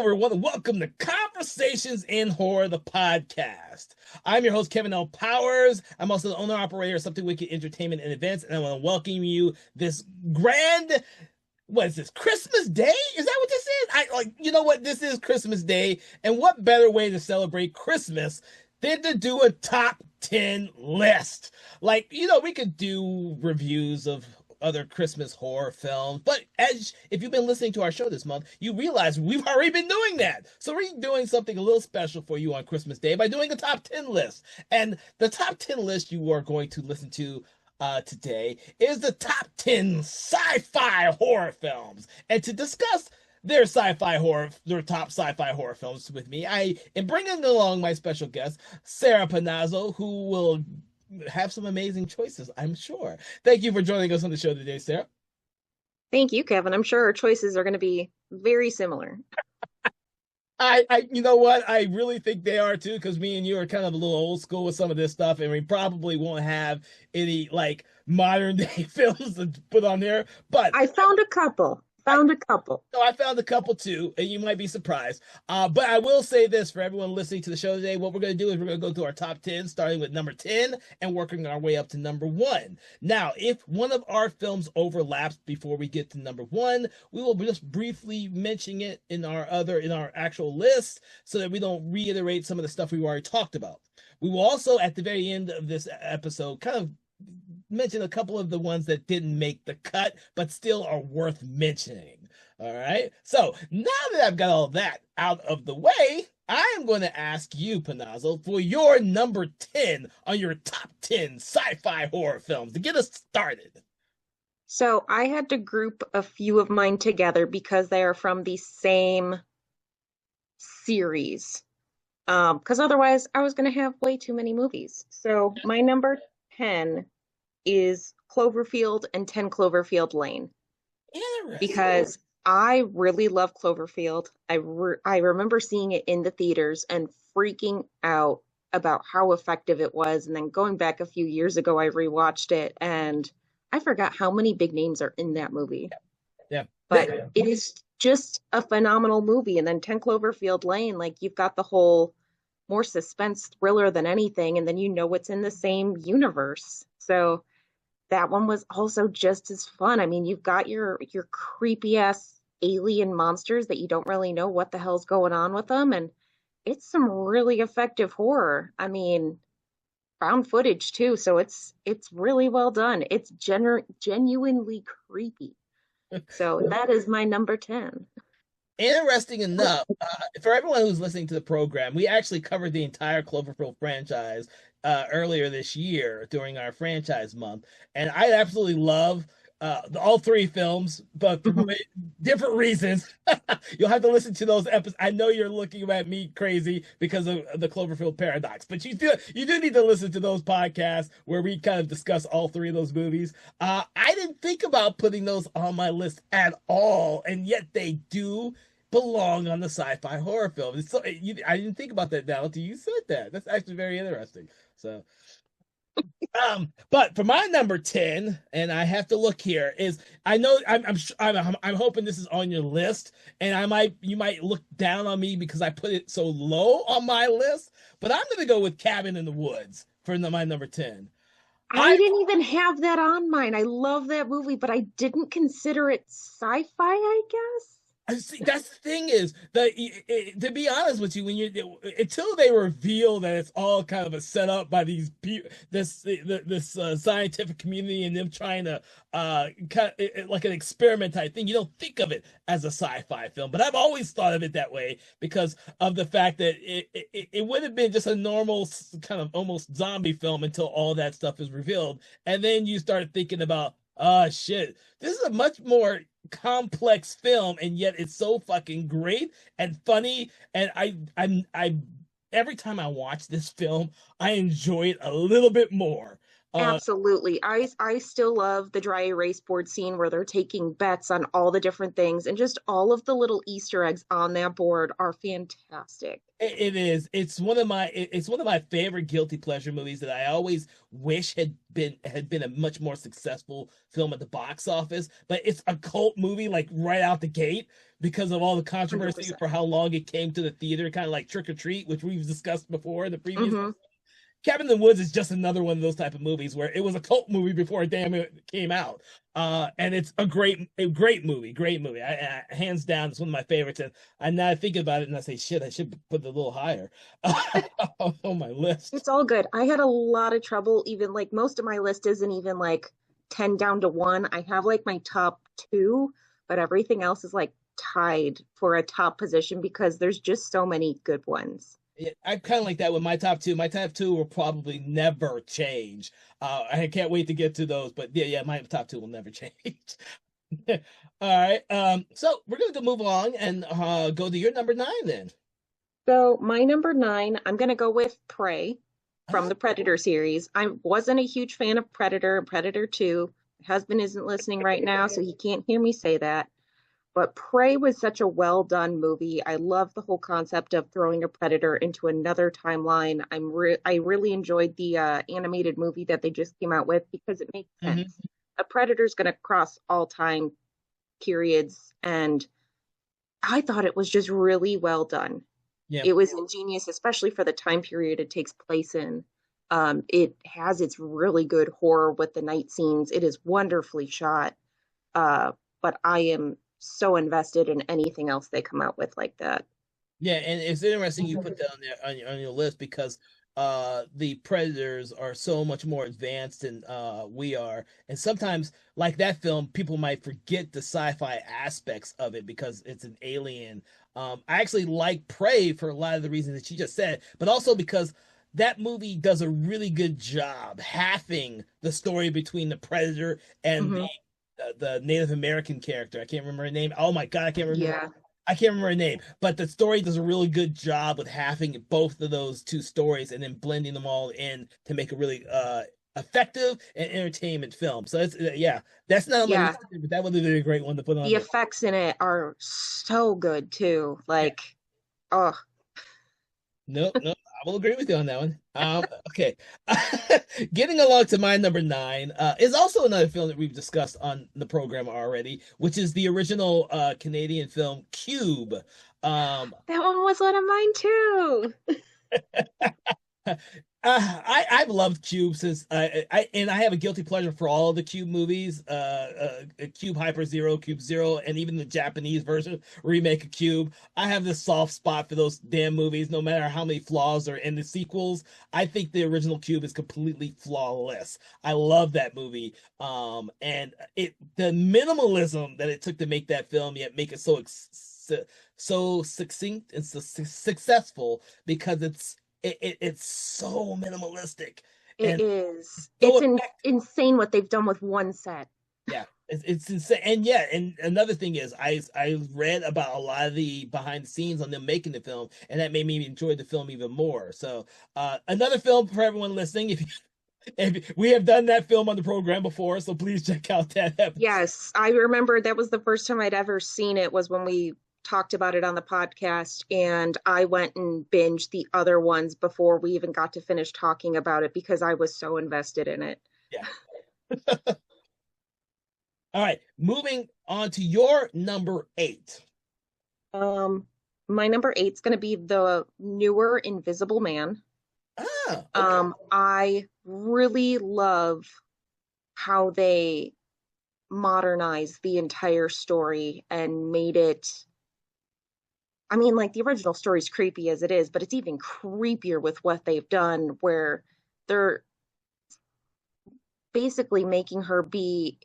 everyone. Welcome to Conversations in Horror, the podcast. I'm your host, Kevin L. Powers. I'm also the owner operator of Something Wicked Entertainment and Events, and I want to welcome you this grand, what is this, Christmas Day? Is that what this is? You know what? This is Christmas Day, and what better way to celebrate Christmas than to do a top 10 list? We could do reviews of other Christmas horror films. But if you've been listening to our show this month, you realize we've already been doing that. So we're doing something a little special for you on Christmas Day by doing a top 10 list. And the top 10 list you are going to listen to today is the top 10 sci-fi horror films. And to discuss their top sci-fi horror films with me, I am bringing along my special guest, Sarah Panazzo, who will have some amazing choices, I'm sure. Thank you for joining us on the show today, Sarah. Thank you, Kevin. I'm sure our choices are going to be very similar. You know what? I really think they are too, because me and you are kind of a little old school with some of this stuff, and we probably won't have any modern day films to put on there. But I found a couple. No, I found a couple too, and you might be surprised. But I will say this for everyone listening to the show today: what we're going to do is we're going to go through our top 10, starting with number 10 and working our way up to number 1. Now, if one of our films overlaps before we get to number 1, we will just briefly mention it in our actual list, so that we don't reiterate some of the stuff we've already talked about. We will also, at the very end of this episode, kind of mention a couple of the ones that didn't make the cut, but still are worth mentioning. All right. So now that I've got all that out of the way, I am going to ask you, Panazzo, for your number 10 on your top 10 sci-fi horror films to get us started. So I had to group a few of mine together because they are from the same series. Because otherwise I was going to have way too many movies. So my number 10 is Cloverfield and 10 Cloverfield Lane. Because I really love Cloverfield. I remember seeing it in the theaters and freaking out about how effective it was. And then going back a few years ago, I rewatched it and I forgot how many big names are in that movie. Yeah. But it is just a phenomenal movie. And then 10 Cloverfield Lane, you've got the whole more suspense thriller than anything. And then you know what's in the same universe. So that one was also just as fun. I mean, you've got your creepy ass alien monsters that you don't really know what the hell's going on with them, and it's some really effective horror. I mean, found footage too, so it's really well done. It's genuinely creepy. So that is my number 10. Interesting enough, for everyone who's listening to the program, we actually covered the entire Cloverfield franchise earlier this year during our franchise month, and I absolutely love all 3 films, but for different reasons. You'll have to listen to those episodes. I know you're looking at me crazy because of the Cloverfield paradox, but you do need to listen to those podcasts where we kind of discuss all 3 of those movies. I didn't think about putting those on my list at all, and yet they do belong on the sci-fi horror film. I didn't think about that now until you said that. That's actually very interesting. So, but for my number 10, and I have to look here, is I know I'm hoping this is on your list, and you might look down on me because I put it so low on my list, but I'm gonna go with Cabin in the Woods for my number 10. I didn't even have that on mine. I love that movie, but I didn't consider it sci-fi, I guess. See, that's the thing is that to be honest with you, until they reveal that it's all kind of a setup by this scientific community and them trying to kind of like an experiment type thing, you don't think of it as a sci-fi film. But I've always thought of it that way because of the fact that it would have been just a normal kind of almost zombie film until all that stuff is revealed, and then you start thinking about, oh shit, this is a much more complex film, and yet it's so fucking great and funny. And I every time I watch this film, I enjoy it a little bit more. Absolutely. I still love the dry erase board scene where they're taking bets on all the different things, and just all of the little Easter eggs on that board are fantastic. It is. It's one of my favorite guilty pleasure movies that I always wish had been a much more successful film at the box office. But it's a cult movie like right out the gate because of all the controversy 100%. for how long it came to the theater, kind of like Trick or Treat, which we've discussed before in the previous. Hmm. Cabin in the Woods is just another one of those type of movies where it was a cult movie before it damn it came out. And it's a great movie, great movie. Hands down, it's one of my favorites. And I now think about it and I say, shit, I should put it a little higher on my list. It's all good. I had a lot of trouble, even like most of my list isn't even like 10 down to one. I have like my top two, but everything else is like tied for a top position because there's just so many good ones. Yeah, I'm kind of like that with my top two. My top two will probably never change. I can't wait to get to those, but yeah, my top two will never change. All right. So we're going to move on and go to your number nine then. So my number nine, I'm gonna go with Prey from Ah, the Predator series. I wasn't a huge fan of Predator and Predator 2. My husband isn't listening right now, so he can't hear me say that. But Prey was such a well done movie. I love the whole concept of throwing a predator into another timeline. I really enjoyed the animated movie that they just came out with because it makes mhm. sense. A predator's going to cross all time periods, and I thought it was just really well done. Yeah. It was ingenious, especially for the time period it takes place in. It has its really good horror with the night scenes. It is wonderfully shot. But I am so invested in anything else they come out with like that. Yeah, and it's interesting you put that on there on your list because the predators are so much more advanced than we are. And sometimes like that film, people might forget the sci-fi aspects of it because it's an alien. I actually like Prey for a lot of the reasons that you just said, but also because that movie does a really good job halving the story between the predator and Hmm. the Native American character. I can't remember her name. Oh my God, Yeah. I can't remember her name, but the story does a really good job with having both of those two stories and then blending them all in to make a really effective and entertainment film. So it's yeah, that's not on my Yeah. list, but that would be a great one to put on The there. effects in it are so good too. Yeah, Like, oh, no, no, I will agree with you on that one. Okay, getting along to my number nine is also another film that we've discussed on the program already, which is the original Canadian film Cube. Um, that one was one of mine too. I've loved Cube since I have a guilty pleasure for all of the Cube movies, Cube Hyper Zero, Cube Zero, and even the Japanese version remake of Cube. I have this soft spot for those damn movies, no matter how many flaws are in the sequels. I think the original Cube is completely flawless. I love that movie, and it the minimalism that it took to make that film, yet make it so succinct and so successful because it's so minimalistic It and is. so It's effective. insane what they've done with one set. Yeah, it's insane. And yeah, and another thing is, I read about a lot of the behind the scenes on them making the film, and that made me enjoy the film even more. So, another film for everyone listening. If we have done that film on the program before, so please check out that episode. Yes, I remember that was the first time I'd ever seen it was when we talked about it on the podcast, and I went and binged the other ones before we even got to finish talking about it because I was so invested in it. Yeah. All right, moving on to your number eight. Um, my number eight's going to be the newer Invisible Man. Okay. I really love how they modernized the entire story and made it. I mean, like the original story's creepy as it is, but it's even creepier with what they've done, where they're basically making her be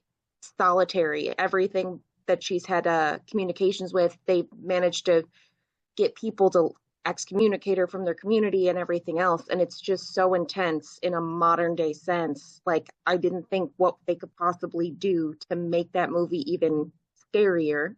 solitary. Everything that she's had communications with, they've managed to get people to excommunicate her from their community and everything else. And it's just so intense in a modern day sense. Like, I didn't think what they could possibly do to make that movie even scarier,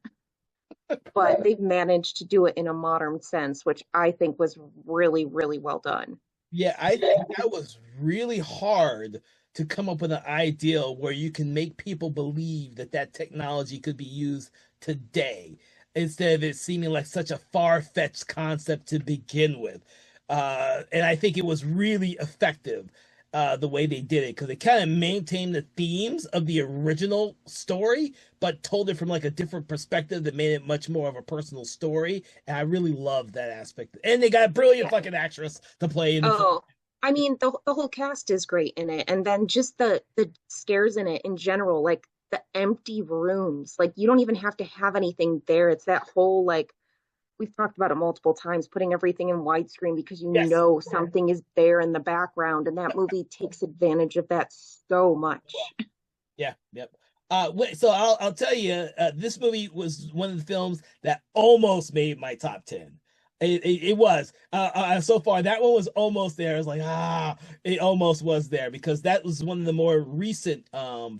but they've managed to do it in a modern sense, which I think was really, really well done. Yeah, I think that was really hard to come up with an ideal where you can make people believe that that technology could be used today instead of it seeming like such a far-fetched concept to begin with. And I think it was really effective the way they did it because they kind of maintained the themes of the original story, but told it from like a different perspective that made it much more of a personal story. And I really loved that aspect. And they got a brilliant Yeah. fucking actress to play in the film. Oh, I mean, the whole cast is great in it, and then just the scares in it in general, like the empty rooms. Like you don't even have to have anything there. It's that whole like we've talked about it multiple times, putting everything in widescreen because you Yes. know something is there in the background, and that movie takes advantage of that so much. Yeah. Yep. So I'll tell you, this movie was one of the films that almost made my top 10. It was so far that one was almost there. I was like, it almost was there because that was one of the more recent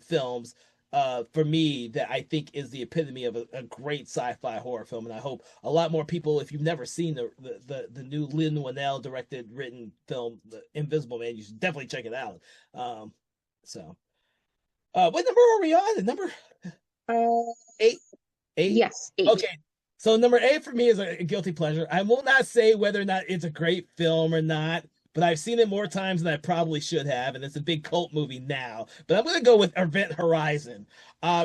films for me that I think is the epitome of a great sci-fi horror film. And I hope a lot more people, if you've never seen the new Lin-Manuel directed written film, The Invisible Man, you should definitely check it out. So. What number are we on? Number Uh, eight? Eight? yes, eight. Okay. So number eight for me is a guilty pleasure. I will not say whether or not it's a great film or not, but I've seen it more times than I probably should have, and it's a big cult movie now. But I'm gonna go with Event Horizon,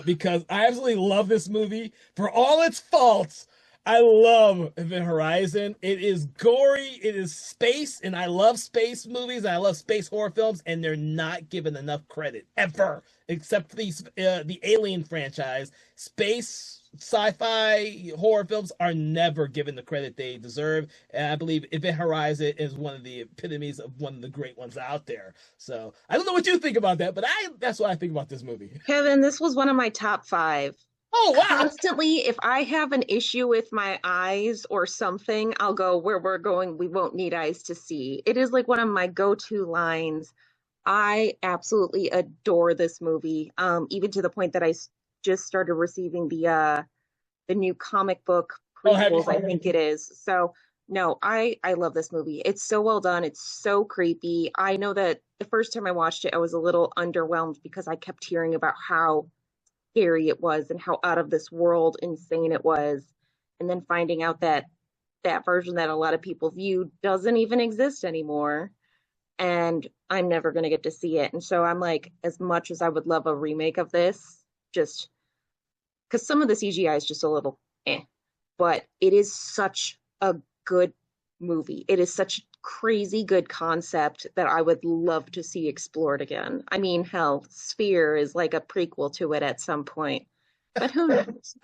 because I absolutely love this movie for all its faults. I love Event Horizon. It is gory, it is space, and I love space movies. I love space horror films, and they're not given enough credit ever, except for the Alien franchise. Space sci-fi horror films are never given the credit they deserve, and I believe Event Horizon is one of the epitomes of one of the great ones out there. So I don't know what you think about that, but I that's what I think about this movie. Kevin, this was one of my top five. Oh wow! Constantly, if I have an issue with my eyes or something, I'll go, where we're going, we won't need eyes to see. It is like one of my go-to lines. I absolutely adore this movie, even to the point that just started receiving the new comic book Oh, have you? prequels, I think it is. So no, I love this movie. It's so well done. It's so creepy. I know that the first time I watched it, I was a little underwhelmed because I kept hearing about how scary it was and how out of this world insane it was. And then finding out that that version that a lot of people view doesn't even exist anymore. And I'm never going to get to see it. And so I'm like, as much as I would love a remake of this, just because some of the CGI is just a little but it is such a good movie. It is such a crazy good concept that I would love to see explored again. I mean, hell, Sphere is like a prequel to it at some point, but who knows?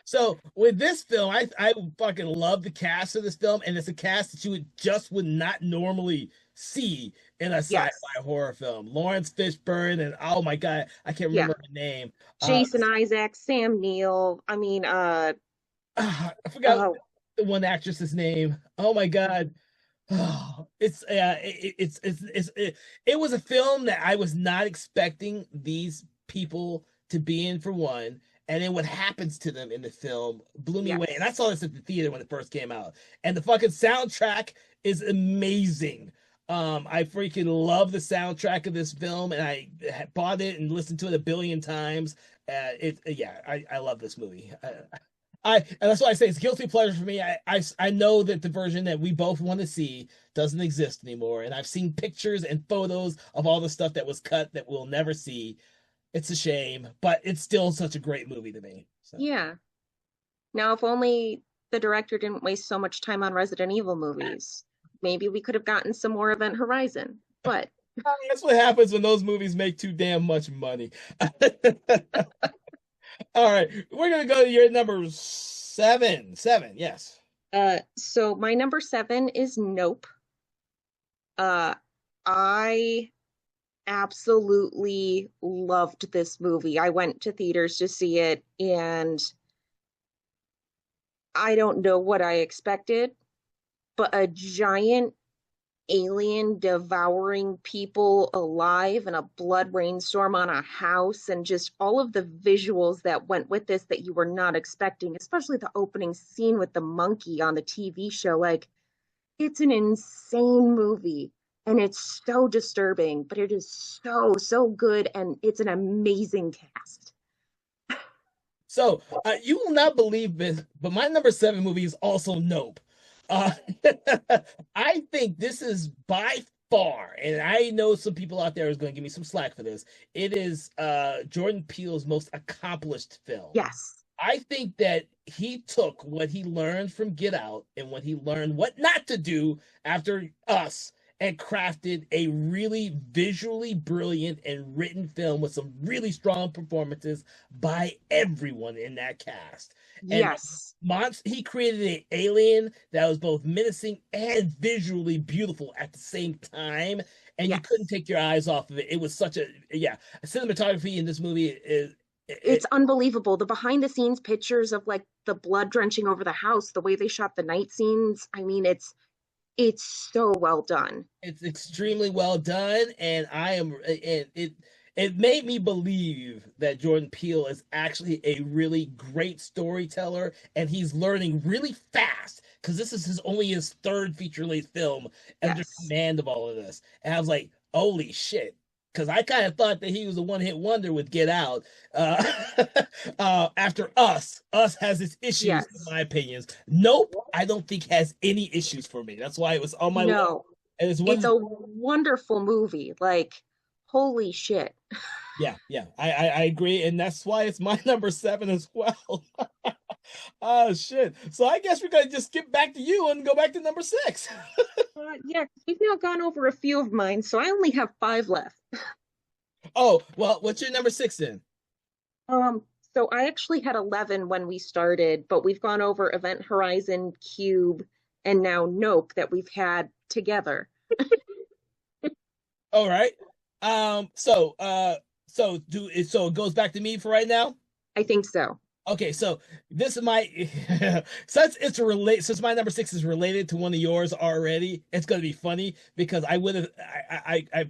So with this film, I fucking love the cast of this film, and it's a cast that you would not normally see in a Yes, sci-fi horror film. Lawrence Fishburne and oh my god, I can't yeah. remember her name. Jason Isaac, Sam Neill. I mean, I forgot oh the one actress's name. Oh my god. Oh, it was a film that I was not expecting these people to be in for one, and then what happens to them in the film blew me away. And I yes, saw this at the theater when it first came out, and the fucking soundtrack is amazing. I freaking love the soundtrack of this film, and I bought it and listened to it a billion times. I love this movie. And that's why I say it's guilty pleasure for me. I know that the version that we both want to see doesn't exist anymore, and I've seen pictures and photos of all the stuff that was cut that we'll never see. It's a shame, but it's still such a great movie to me. So yeah. Now, if only the director didn't waste so much time on Resident Evil movies, maybe we could have gotten some more Event Horizon. But that's what happens when those movies make too damn much money. All right, we're gonna go to your number seven. Seven, yes. so my number seven is Nope. Uh, I absolutely loved this movie. I went to theaters to see it, and I don't know what I expected, but a giant alien devouring people alive and a blood rainstorm on a house and just all of the visuals that went with this that you were not expecting, especially the opening scene with the monkey on the TV show. Like, it's an insane movie. and it's so disturbing, but it is so, so good, and it's an amazing cast. So you will not believe this, but my number seven movie is also Nope. Uh, I think this is by far, and I know some people out there is going to give me some slack for this. It is Jordan Peele's most accomplished film. Yes. I think that he took what he learned from Get Out and what he learned what not to do after Us and crafted a really visually brilliant and written film with some really strong performances by everyone in that cast. And Yes. he created an alien that was both menacing and visually beautiful at the same time, and you couldn't Yes. take your eyes off of it. It was such a cinematography in this movie is It's unbelievable. The behind the scenes pictures of like the blood drenching over the house, the way they shot the night scenes. I mean, it's so well done. it's extremely well done, and it made me believe that Jordan Peele is actually a really great storyteller, and he's learning really fast because this is his third feature length film under Yes. command of all of this. And I was like, holy shit. Because I kind of thought that he was a one-hit wonder with Get Out. Uh, after Us has its issues, in Yes. my opinions. Nope, I don't think has any issues for me. That's why it was on my list, No, and it's one it's of a wonderful movie. Like, holy shit. yeah, I agree, and that's why it's my number seven as well. Oh shit! So I guess we're gonna just skip back to you and go back to number six. Yeah, 'cause we've now gone over a few of mine, so I only have five left. Oh well, what's your number six then? Um, so I actually had 11 when we started, but we've gone over Event Horizon, Cube, and now Nope that we've had together. All right. So it goes back to me for right now. I think so. Okay, so this is my since my number six is related to one of yours already, it's gonna be funny because I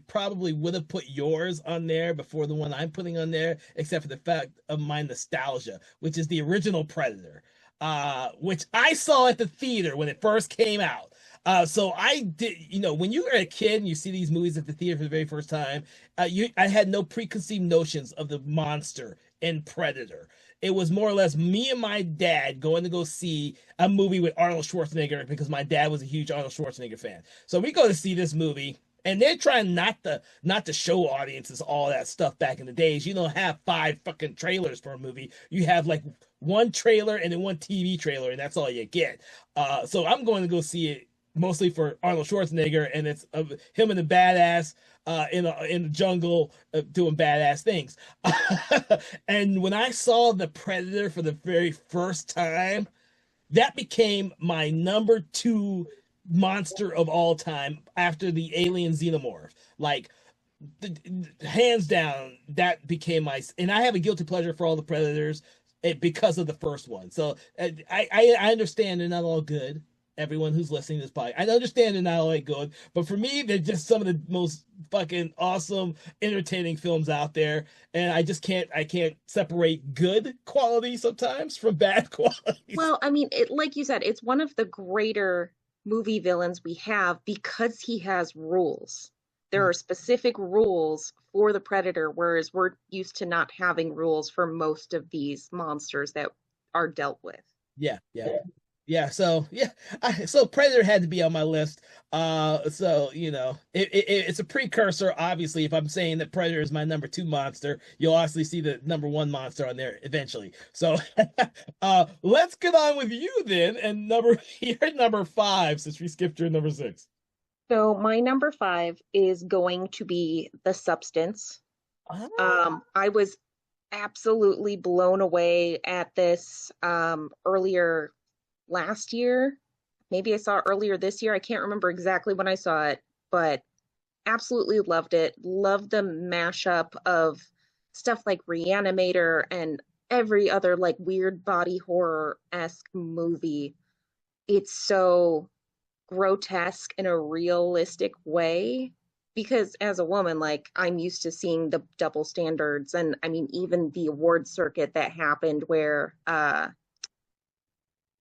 probably would have put yours on there before the one I'm putting on there, except for the fact of my nostalgia, which is the original Predator, which I saw at the theater when it first came out. So I did, when you were a kid and you see these movies at the theater for the very first time, I had no preconceived notions of the monster in Predator. It was more or less me and my dad going to go see a movie with Arnold Schwarzenegger because my dad was a huge Arnold Schwarzenegger fan. So we go to see this movie, and they're trying not to show audiences all that stuff back in the days. You don't have five fucking trailers for a movie. You have like one trailer and then one TV trailer, and that's all you get. So I'm going to go see it mostly for Arnold Schwarzenegger, and it's him and the badass in the jungle doing badass things. And when I saw the Predator for the very first time, that became my number two monster of all time after the alien xenomorph. Like hands down, that became my. And I have a guilty pleasure for all the Predators because of the first one. So I understand they're not all good. Everyone who's listening to this podcast, I understand they're not all that good, but for me, they're just some of the most fucking awesome, entertaining films out there. And I can't separate good quality sometimes from bad qualities. Well, I mean, like you said, it's one of the greater movie villains we have because he has rules. There are specific rules for the Predator, whereas we're used to not having rules for most of these monsters that are dealt with. Yeah, yeah. Yeah, so yeah, so Predator had to be on my list. So it's a precursor. Obviously, if I'm saying that Predator is my number two monster, you'll obviously see the number one monster on there eventually. So, let's get on with you then, and you're number five since we skipped your number six. So my number five is going to be The Substance. Ah, I was absolutely blown away at this earlier last year. Maybe I saw it earlier this year. I can't remember exactly when I saw it, but absolutely loved it. Loved the mashup of stuff like Reanimator and every other like weird body horror-esque movie. It's so grotesque in a realistic way because as a woman, like I'm used to seeing the double standards, and I mean even the award circuit that happened where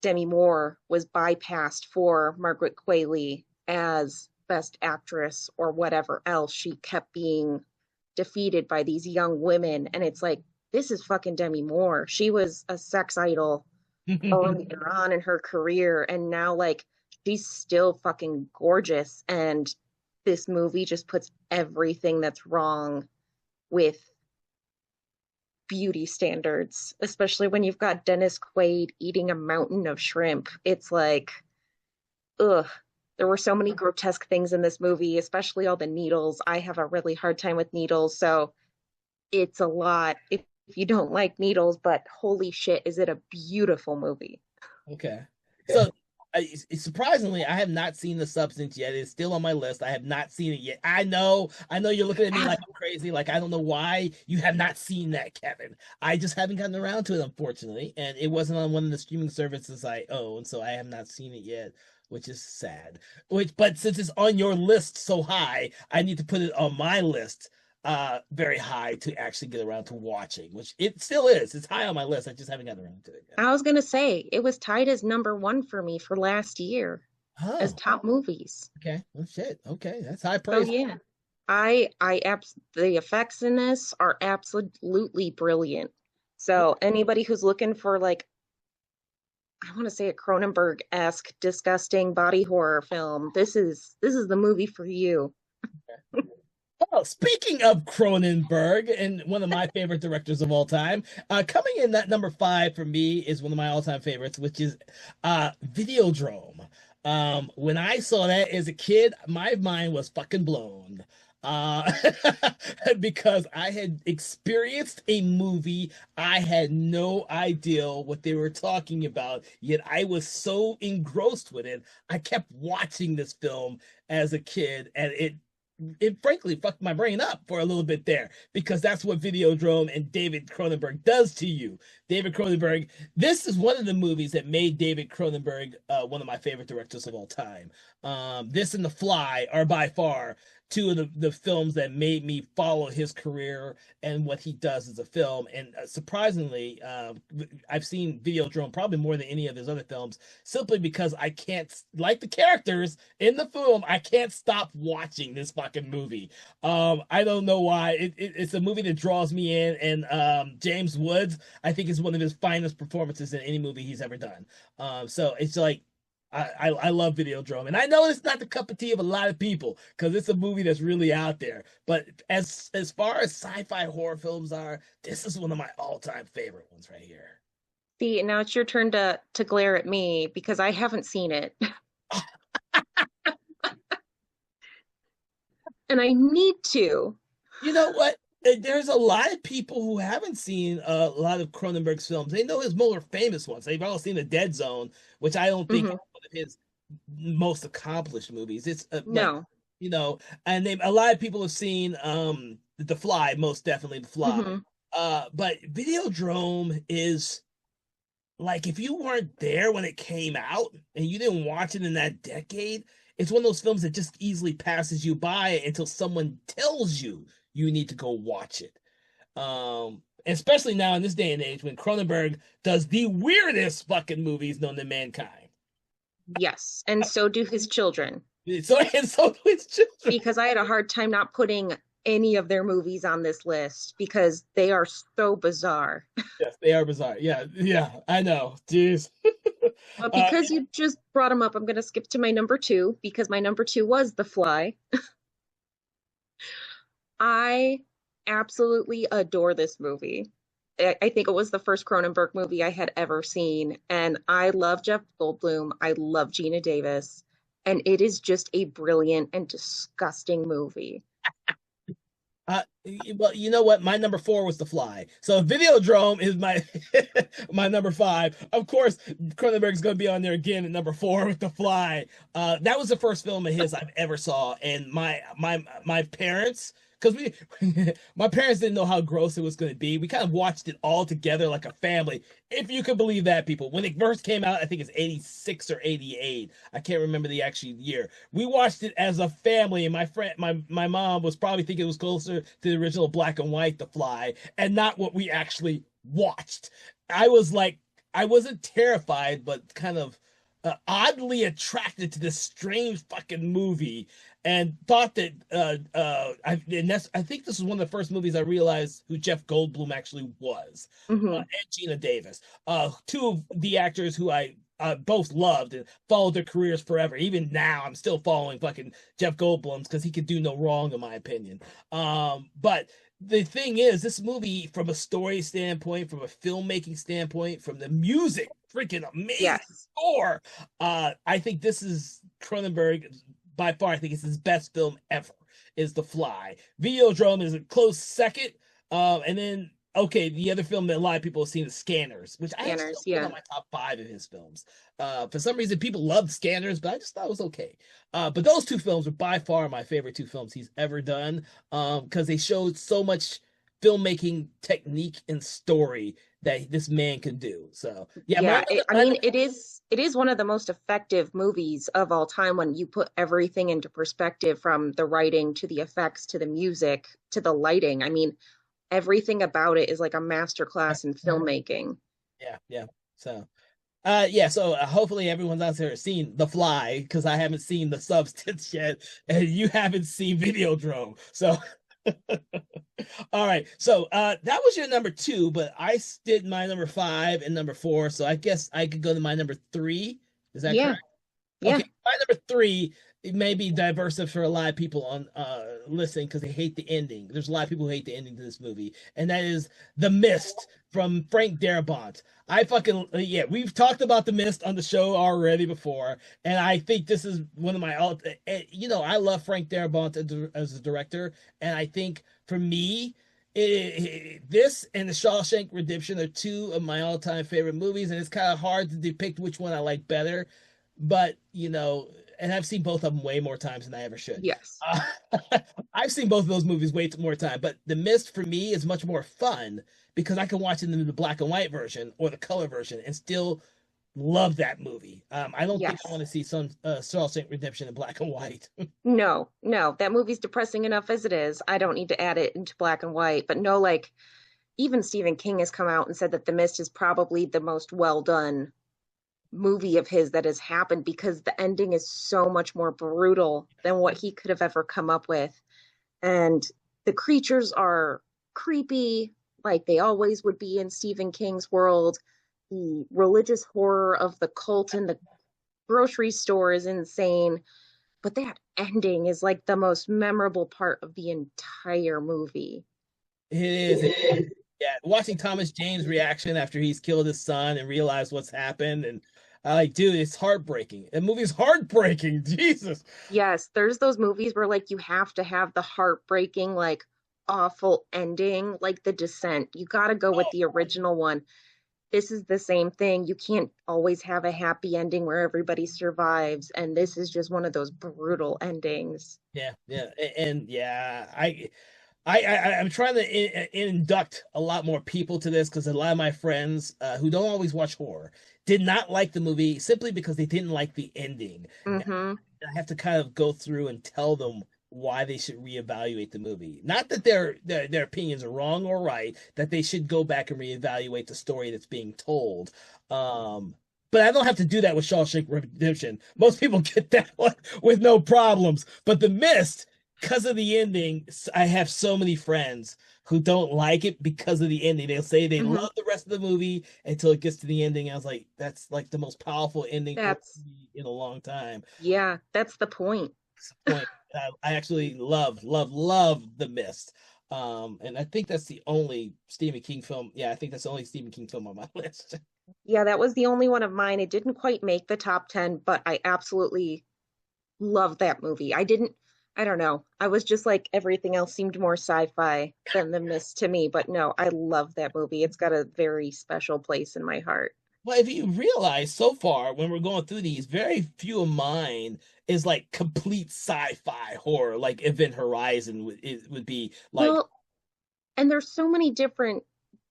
Demi Moore was bypassed for Margaret Qualley as Best Actress or whatever else, she kept being defeated by these young women. And it's like, this is fucking Demi Moore. She was a sex idol earlier on in her career, and now like she's still fucking gorgeous. And this movie just puts everything that's wrong with beauty standards, especially when you've got Dennis Quaid eating a mountain of shrimp. It's like, ugh. There were so many grotesque things in this movie, especially all the needles. I have a really hard time with needles, so it's a lot if you don't like needles, but holy shit, is it a beautiful movie. Okay. So surprisingly, I have not seen The Substance yet. It's still on my list. I have not seen it yet. I know you're looking at me like I'm crazy. Like I don't know why you have not seen that, Kevin. I just haven't gotten around to it, unfortunately, and it wasn't on one of the streaming services I own, so I have not seen it yet, which is sad. But since it's on your list so high, I need to put it on my list very high to actually get around to watching, which it still is. It's high on my list. I just haven't gotten around to it yet. I was gonna say it was tied as number one for me for last year as Oh, top movies. okay. Well, shit. Okay, that's high So praise. yeah, the effects in this are absolutely brilliant. So anybody who's looking for like, I want to say a Cronenberg-esque disgusting body horror film, this is the movie for you. Oh, speaking of Cronenberg, and one of my favorite directors of all time, coming in at number five for me is one of my all-time favorites, which is Videodrome. When I saw that as a kid, my mind was fucking blown. Uh, because I had experienced a movie, I had no idea what they were talking about, yet I was so engrossed with it. I kept watching this film as a kid, and it frankly fucked my brain up for a little bit there, because that's what Videodrome and David Cronenberg does to you. David Cronenberg, this is one of the movies that made David Cronenberg one of my favorite directors of all time. This and The Fly are by far two of the films that made me follow his career and what he does as a film. And surprisingly, I've seen Videodrome probably more than any of his other films, simply because I can't, like the characters in the film, I can't stop watching this fucking movie. I don't know why. It's a movie that draws me in, and James Woods, I think, is one of his finest performances in any movie he's ever done. So it's like, I love Videodrome, and I know it's not the cup of tea of a lot of people because it's a movie that's really out there. But as far as sci-fi horror films are, this is one of my all-time favorite ones right here. See, now it's your turn to glare at me because I haven't seen it. And I need to. You know what? There's a lot of people who haven't seen a lot of Cronenberg's films. They know his more famous ones. They've all seen The Dead Zone, which I don't think is Hmm. one of his most accomplished movies. It's but No. you know, and a lot of people have seen The Fly, most definitely The Fly. Hmm. But Videodrome is like, if you weren't there when it came out and you didn't watch it in that decade, it's one of those films that just easily passes you by until someone tells you you need to go watch it. Especially now in this day and age when Cronenberg does the weirdest fucking movies known to mankind. Yes, and so do his children. So do his children. Because I had a hard time not putting any of their movies on this list because they are so bizarre. Yes, they are bizarre. Yeah, yeah, I know. Jeez. But Uh, because you just brought them up, I'm going to skip to my number two because my number two was The Fly. I absolutely adore this movie. I think it was the first Cronenberg movie I had ever seen. And I love Jeff Goldblum. I love Gina Davis. And it is just a brilliant and disgusting movie. well, you know what? My number four was The Fly. So Videodrome is my my number five. Of course, Cronenberg's going to be on there again at number four with The Fly. That was the first film of his I've ever saw, and my parents, because my parents didn't know how gross it was going to be. We kind of watched it all together like a family, if you could believe that, people. When it first came out, I think it's 86 or 88. I can't remember the actual year. We watched it as a family, and my mom was probably thinking it was closer to the original black and white The Fly, and not what we actually watched. I was like, I wasn't terrified, but kind of oddly attracted to this strange fucking movie and thought that I think this was one of the first movies I realized who Jeff Goldblum actually was, Hmm. and Gina Davis, two of the actors who I both loved and followed their careers forever. Even now, I'm still following fucking Jeff Goldblum's because he could do no wrong, in my opinion. But the thing is, this movie, from a story standpoint, from a filmmaking standpoint, from the music, freaking amazing Yes. score, I think this is Cronenberg by far. I think it's his best film ever. Is The Fly. Videodrome is a close second, and then okay, the other film that a lot of people have seen is Scanners, which I actually Scanners, don't put yeah. on my top five of his films. For some reason, people loved Scanners, but I just thought it was okay. But those two films are by far my favorite two films he's ever done, because they showed so much filmmaking technique and story that this man can do. So yeah, Yeah, I my mean, it is one of the most effective movies of all time when you put everything into perspective, from the writing to the effects to the music to the lighting. I mean, everything about it is like a masterclass in filmmaking. yeah, yeah. So yeah, so hopefully everyone's out there has seen The Fly because I haven't seen The Substance yet, and you haven't seen Videodrome. So all right, so that was your number two, but I did my number five and number four, so I guess I could go to my number three. Is that Yeah, correct? yeah. Okay, my number three, it may be diverse for a lot of people on listening because they hate the ending. There's a lot of people who hate the ending to this movie, and that is The Mist from Frank Darabont. I fucking yeah, we've talked about The Mist on the show already before, and I think this is one of my you know, I love Frank Darabont as a director, and I think for me, this and The Shawshank Redemption are two of my all-time favorite movies, and it's kind of hard to depict which one I like better, but you know, and I've seen both of them way more times than I ever should. Yes. I've seen both of those movies way more time, but The Mist for me is much more fun because I can watch it in the black and white version or the color version and still love that movie. I don't think I want Yes. to see some Shawshank Redemption in black and white. No, no, that movie's depressing enough as it is. I don't need to add it into black and white. But no, like, even Stephen King has come out and said that The Mist is probably the most well done movie of his that has happened, because the ending is so much more brutal than what he could have ever come up with. And the creatures are creepy, like they always would be in Stephen King's world. The religious horror of the cult in the grocery store is insane, but that ending is like the most memorable part of the entire movie. It is. Yeah, watching Thomas Jane's reaction after he's killed his son and realized what's happened, and I like, dude, it's heartbreaking. The movie's heartbreaking. Jesus. Yes, there's those movies where like you have to have the heartbreaking, like awful ending, like The Descent. You got to go with Oh, the original one. This is the same thing. You can't always have a happy ending where everybody survives, and this is just one of those brutal endings. yeah, yeah, and yeah, I'm trying to induct a lot more people to this because a lot of my friends who don't always watch horror did not like the movie simply because they didn't like the ending. And Mm-hmm. I have to kind of go through and tell them why they should reevaluate the movie. Not that their opinions are wrong or right, that they should go back and reevaluate the story that's being told. But I don't have to do that with Shawshank Redemption. Most people get that one with no problems. But The Mist, because of the ending, I have so many friends who don't like it because of the ending. They'll say they Mm-hmm. love the rest of the movie until it gets to the ending. I was like, that's like the most powerful ending for a That's, movie in a long time. yeah, that's the point. Point. I actually love The Mist. And I think that's the only Stephen King film. Yeah, I think that's the only Stephen King film on my list. Yeah, that was the only one of mine. It didn't quite make the top 10, but I absolutely loved that movie. I don't know. I was just like, everything else seemed more sci-fi than The Mist to me, but no, I love that movie. It's got a very special place in my heart. Well, if you realize so far when we're going through these, very few of mine is like complete sci-fi horror, like Event Horizon would be like, Well, and there's so many different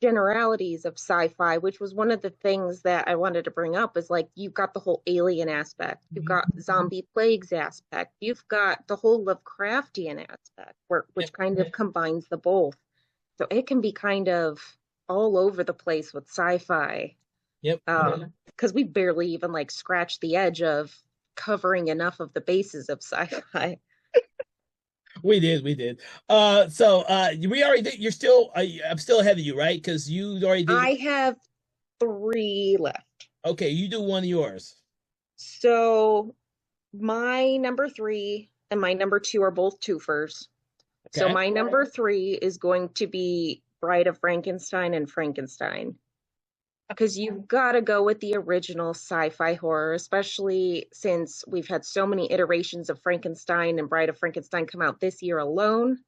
generalities of sci-fi, which was one of the things that I wanted to bring up, is like you've got the whole alien aspect, you've got zombie plagues aspect, you've got the whole Lovecraftian aspect, which kind of combines the both. So it can be kind of all over the place with sci-fi. Yep. Because we barely even like scratched the edge of covering enough of the bases of sci-fi. We did. We already did. You're still, I'm still ahead of you, right? Because you already did your, I have three left. okay, you do one of yours. So my number three and my number two are both twofers. So Okay. my number three is going to be Bride of Frankenstein and Frankenstein. Because you've got to go with the original sci-fi horror, especially since we've had so many iterations of Frankenstein and Bride of Frankenstein come out this year alone.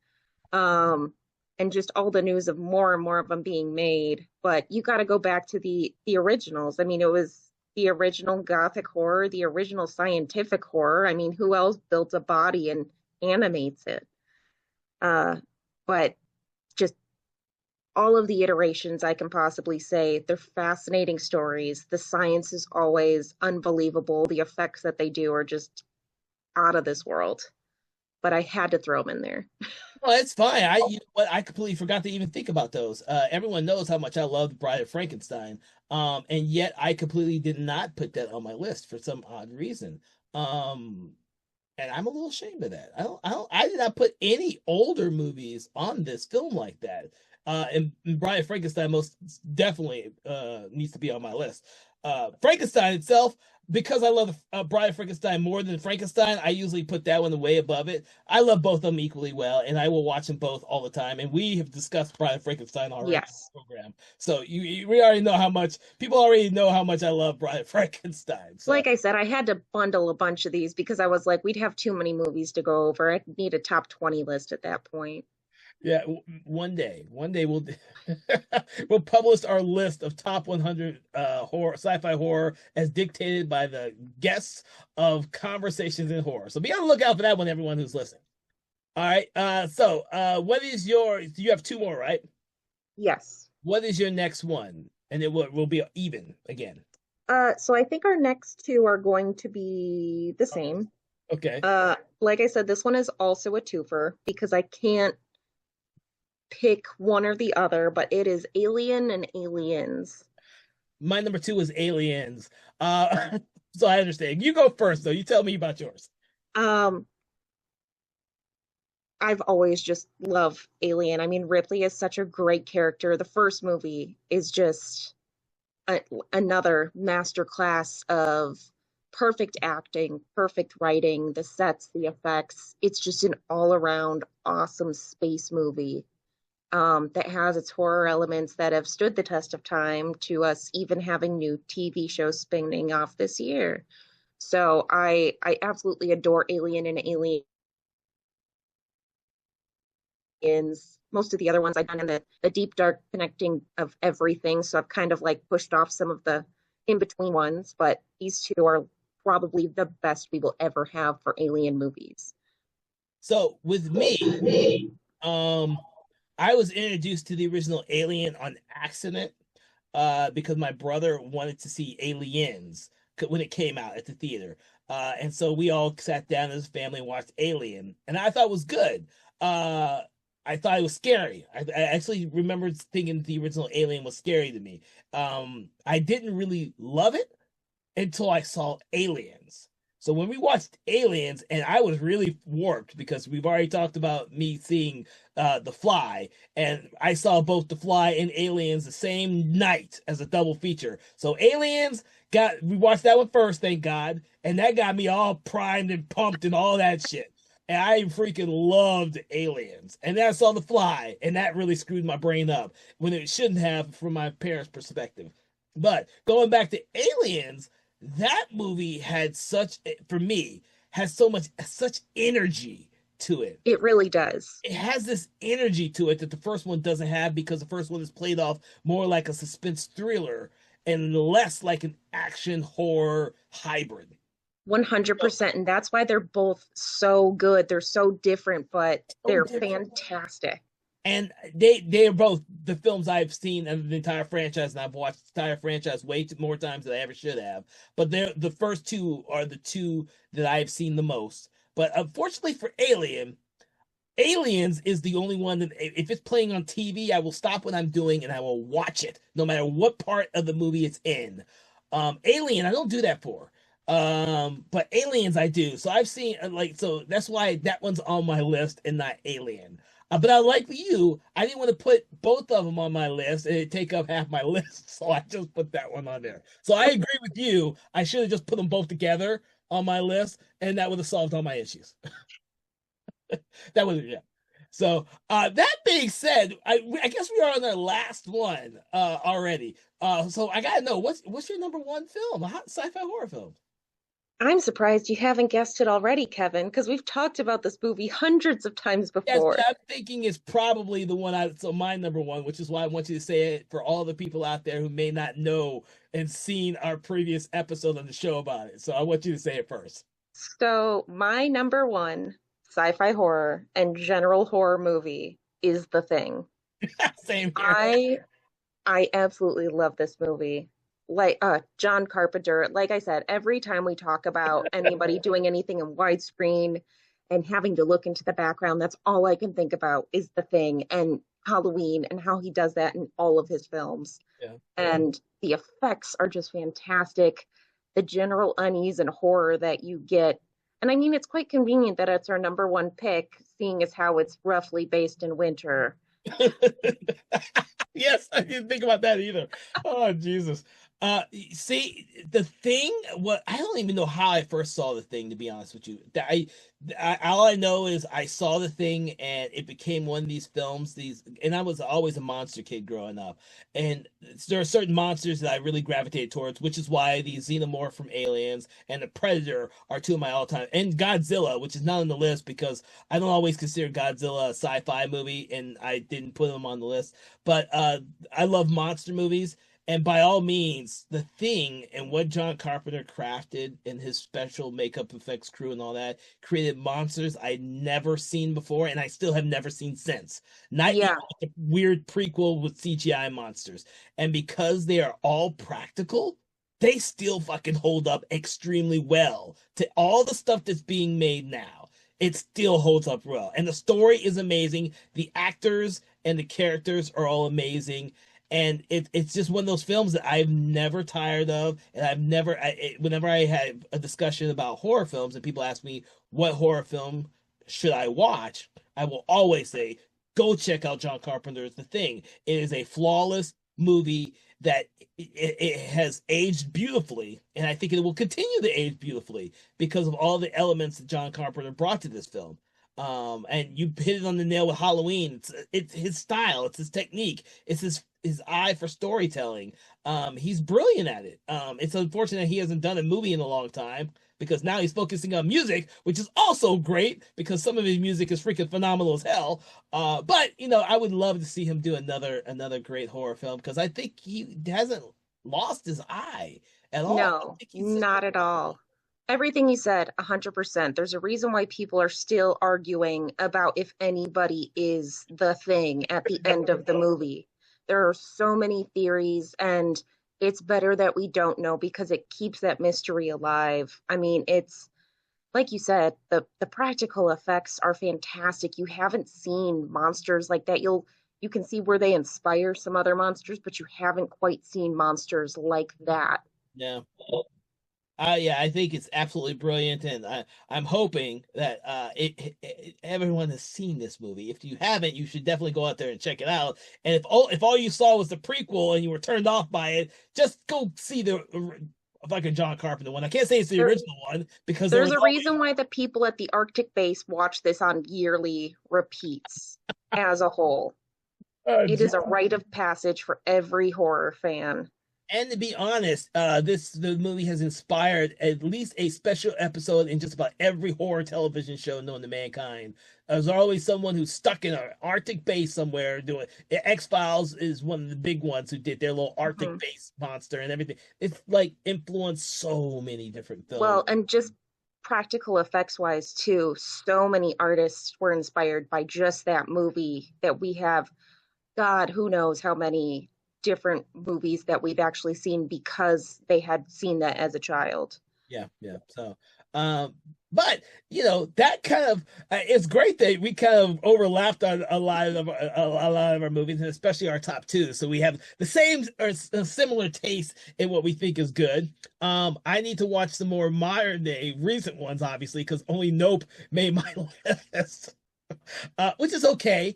Um, and just all the news of more and more of them being made. But you got to go back to the originals. I mean, it was the original gothic horror, the original scientific horror. I mean, who else builds a body and animates it? Uh, but just all of the iterations I can possibly say. They're fascinating stories. The science is always unbelievable. The effects that they do are just out of this world. But I had to throw them in there. Well, it's fine. You know what? I completely forgot to even think about those. Everyone knows how much I love Bride of Frankenstein. And yet I completely did not put that on my list for some odd reason. Um, and I'm a little ashamed of that. I did not put any older movies on this film like that. And Bride of Frankenstein most definitely needs to be on my list. Frankenstein itself, because I love Bride of Frankenstein more than Frankenstein, I usually put that one way above it. I love both of them equally well, and I will watch them both all the time. And we have discussed Bride of Frankenstein already in Yes. the program, so we already know how much people already know how much I love Bride of Frankenstein. So Like I said, I had to bundle a bunch of these because I was like, we'd have too many movies to go over. I'd need a top 20 list at that point. yeah, one day we'll we'll publish our list of top 100 horror sci-fi horror as dictated by the guests of Conversations in Horror. So be on the lookout for that one, everyone who's listening. All right. What is your? You have two more, right? Yes. What is your next one? And it will be even again. So I think our next two are going to be the same. Okay. Like I said, this one is also a twofer because I can't pick one or the other, but it is Alien and Aliens. My number two is Aliens. So I understand. You go first, though. You tell me about yours. Um, I've always just loved Alien. I mean, Ripley is such a great character. The first movie is just a, another masterclass of perfect acting, perfect writing, the sets, the effects. It's just an all around awesome space movie that has its horror elements that have stood the test of time to us even having new TV shows spinning off this year. So I absolutely adore Alien and Aliens. Most of the other ones I've done in the deep dark connecting of everything. So I've kind of like pushed off some of the in between ones, but these two are probably the best we will ever have for alien movies. So with me, um, I was introduced to the original Alien on accident, because my brother wanted to see Aliens when it came out at the theater. And so we all sat down as a family and watched Alien, and I thought it was good. Uh, I thought it was scary. I actually remember thinking the original Alien was scary to me. I didn't really love it until I saw Aliens. So when we watched Aliens, and I was really warped because we've already talked about me seeing The Fly, and I saw both The Fly and Aliens the same night as a double feature. So Aliens we watched that one first, thank God, and that got me all primed and pumped and all that shit. And I freaking loved Aliens. And then I saw The Fly, and that really screwed my brain up when it shouldn't have from my parents' perspective. But going back to Aliens, that movie had for me, has such energy to it. It really does. It has this energy to it that the first one doesn't have, because the first one is played off more like a suspense thriller and less like an action horror hybrid. So, 100%. And that's why they're both so good. They're so different, but so they're different. fantastic. And they are both the films I've seen of the entire franchise, and I've watched the entire franchise more times than I ever should have. But the first two are the two that I've seen the most. But unfortunately for Alien, Aliens is the only one that if it's playing on TV, I will stop what I'm doing and I will watch it, no matter what part of the movie it's in. Alien, I don't do that for. But Aliens I do. So I've seen so that's why that one's on my list and not Alien. But I like you. I didn't want to put both of them on my list and it'd take up half my list, so I just put that one on there. So I agree with you. I should have just put them both together on my list, and that would have solved all my issues. That was yeah. So that being said, I guess we are on our last one already. So I gotta know what's your number one film, a hot sci-fi horror film? I'm surprised you haven't guessed it already, Kevin, because we've talked about this movie hundreds of times Yes, before. but I'm thinking it's probably the one so my number one, which is why I want you to say it for all the people out there who may not know and seen our previous episode on the show about it. So I want you to say it first. So, my number one sci-fi horror and general horror movie is The Thing. Same here. I absolutely love this movie. Like John Carpenter, like I said, every time we talk about anybody doing anything in widescreen and having to look into the background, that's all I can think about is The Thing and Halloween and how he does that in all of his films. Yeah. And the effects are just fantastic. The general unease and horror that you get. And I mean, it's quite convenient that it's our number one pick, seeing as how it's roughly based in winter. Yes, I didn't think about that either. Oh, Jesus. See, the thing, what I don't even know how I first saw the thing, to be honest with you. All I know is I saw the thing and it became one of these films, and I was always a monster kid growing up. And there are certain monsters that I really gravitated towards, which is why the Xenomorph from Aliens and the Predator are two of my all-time, and Godzilla, which is not on the list because I don't always consider Godzilla a sci-fi movie, and I didn't put them on the list. But I love monster movies, and by all means, The Thing and what John Carpenter crafted in his special makeup effects crew and all that created monsters I'd never seen before, and I still have never seen since. Not even Yeah, like a weird prequel with CGI monsters. And because they are all practical, they still fucking hold up extremely well to all the stuff that's being made now. It still holds up well. And the story is amazing. The actors and the characters are all amazing, and it's just one of those films that I've never tired of, and whenever I have a discussion about horror films and people ask me what horror film should I watch, I will always say go check out John Carpenter's The Thing. It is a flawless movie that it has aged beautifully, and I think it will continue to age beautifully because of all the elements that John Carpenter brought to this film. And you hit it on the nail with Halloween. It's his style, it's his technique, it's his eye for storytelling. He's brilliant at it. It's unfortunate he hasn't done a movie in a long time because now he's focusing on music, which is also great because some of his music is freaking phenomenal as hell. But I would love to see him do another great horror film because I think he hasn't lost his eye at all. I no, think he's just not at all. Everything you said, 100%. There's a reason why people are still arguing about if anybody is the thing at the end of the movie. There are so many theories, and it's better that we don't know because it keeps that mystery alive. I mean, it's like you said, the practical effects are fantastic. You haven't seen monsters like that. You can see where they inspire some other monsters, but you haven't quite seen monsters like that. yeah. Yeah, I think it's absolutely brilliant, and I'm hoping that everyone has seen this movie. If you haven't, you should definitely go out there and check it out. And if all you saw was the prequel and you were turned off by it, just go see the fucking John Carpenter one. I can't say it's the There, original one because there there's was a always reason why the people at the Arctic base watch this on yearly repeats as a whole. It is a rite of passage for every horror fan. and to be honest, the movie has inspired at least a special episode in just about every horror television show known to mankind. There's always someone who's stuck in an Arctic base somewhere doing. X-Files is one of the big ones who did their little Arctic Mhm. base monster and everything. It's like influenced so many different films. Well, and just practical effects wise, too, so many artists were inspired by just that movie that we have. God, who knows how many different movies that we've actually seen because they had seen that as a child. Yeah, yeah. So, But that kind of it's great that we kind of overlapped on a lot of our movies, and especially our top two. So we have the same or similar taste in what we think is good. I need to watch some more modern day recent ones, obviously, because only Nope made my list. Which is okay,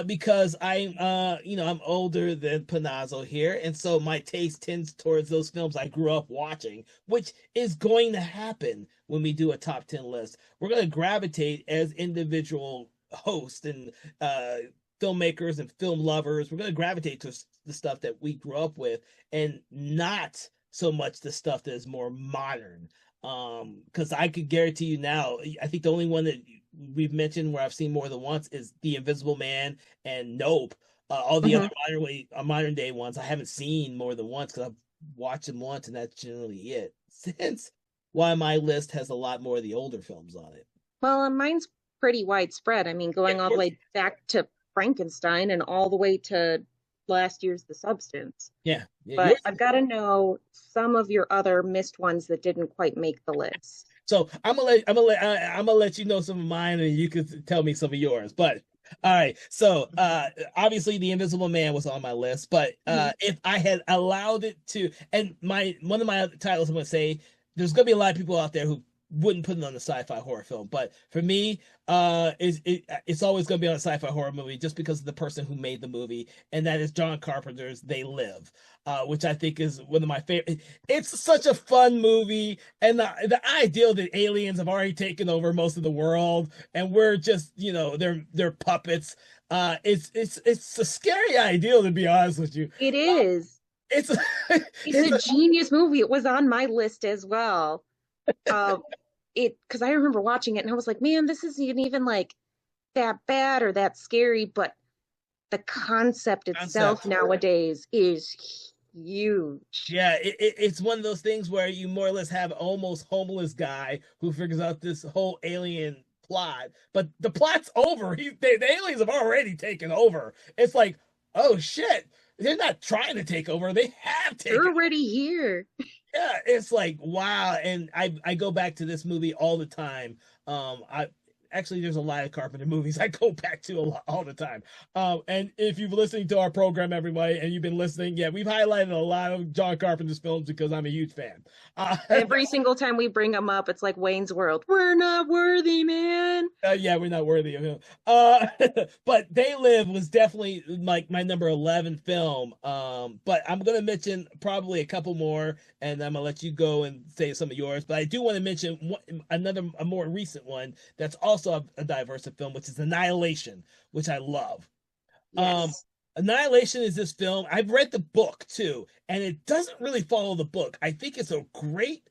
because I'm older than Panazzo here, and so my taste tends towards those films I grew up watching, which is going to happen when we do a top 10 list. We're going to gravitate as individual hosts and filmmakers and film lovers. We're going to gravitate to the stuff that we grew up with, and not so much the stuff that is more modern. Because I could guarantee you now, I think the only one that we've mentioned where I've seen more than once is The Invisible Man and Nope. All the Hmm. other modern day ones I haven't seen more than once because I've watched them once, and that's generally it. Since why my list has a lot more of the older films on it. Well, and mine's pretty widespread. I mean, Yeah, going of all the course. way back to Frankenstein and all the way to last year's The Substance. Yeah, yeah, But yours. I've got to know some of your other missed ones that didn't quite make the list. So I'm gonna let you know some of mine, and you could tell me some of yours. But all right, so obviously The Invisible Man was on my list, but Mhm. if I had allowed it to, and my one of my other titles I'm gonna say, there's gonna be a lot of people out there who wouldn't put it on the sci-fi horror film, but for me, it's always gonna be on a sci-fi horror movie just because of the person who made the movie, and that is John Carpenter's They Live, which I think is one of my favorite. It's such a fun movie, and the ideal that aliens have already taken over most of the world, and we're just they're puppets. It's a scary ideal, to be honest with you. It is. It's It's it's a genius movie. It was on my list as well. Um, because I remember watching it and I was like, man, this isn't even like that bad or that scary, but the concept a itself concept. nowadays is huge. Yeah, it's one of those things where you more or less have almost homeless guy who figures out this whole alien plot, but the plot's over. The aliens have already taken over. It's like, oh shit, they're not trying to take over; they have They're taken. already here. Yeah, it's like wow, and I go back to this movie all the time. I actually there's a lot of Carpenter movies I go back to a lot all the time. And if you've listening to our program, everybody, and you've been listening, yeah, we've highlighted a lot of John Carpenter's films because I'm a huge fan. Every single time we bring them up, it's like Wayne's World. We're not worthy, man. Yeah, we're not worthy of him. But They Live was definitely like my number 11 film. But I'm gonna mention probably a couple more, and I'm gonna let you go and say some of yours. But I do want to mention a more recent one that's also a diverse film, which is Annihilation, which I love. Um, Yes. Annihilation is this film. I've read the book too, and it doesn't really follow the book. I think it's a great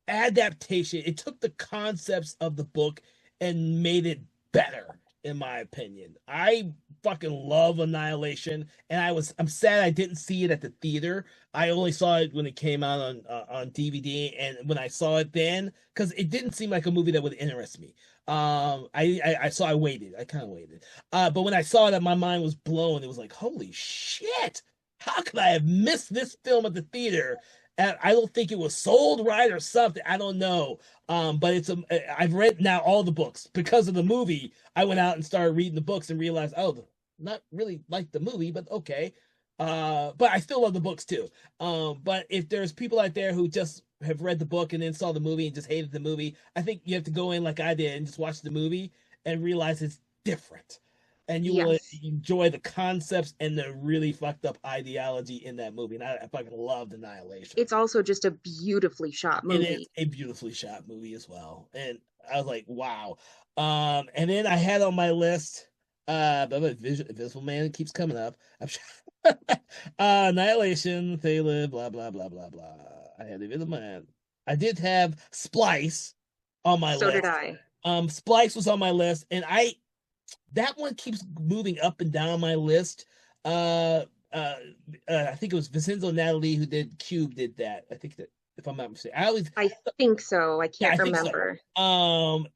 adaptation. It took the concepts of the book and made it better, in my opinion. I fucking love Annihilation, and I'm sad I didn't see it at the theater. I only saw it when it came out on DVD, and when I saw it then, because it didn't seem like a movie that would interest me. I waited. I kind of waited. But when I saw that, my mind was blown. It was like, holy shit! How could I have missed this film at the theater? And I don't think it was sold right or something. I don't know. But I've read now all the books because of the movie. I went out and started reading the books and realized, oh, not really like the movie, but okay. But I still love the books too. But if there's people out there who just have read the book and then saw the movie and just hated the movie, I think you have to go in like I did and just watch the movie and realize it's different. And you will Yes. enjoy the concepts and the really fucked up ideology in that movie. And I fucking loved Annihilation. It's also just a beautifully shot It is movie. a beautifully shot movie as well. And I was like, wow. And then I had on my list, but Invisible Man keeps coming up. I'm sure. Annihilation, Thaler, blah blah blah blah blah. I had Invisible Man. I did have Splice on my So did list. I. Splice was on my list, and that one keeps moving up and down my list. Uh, uh, I think it was Vincenzo Natali who did Cube did that. I think that if I'm not mistaken, I always I think so. I yeah, I can't think so. remember.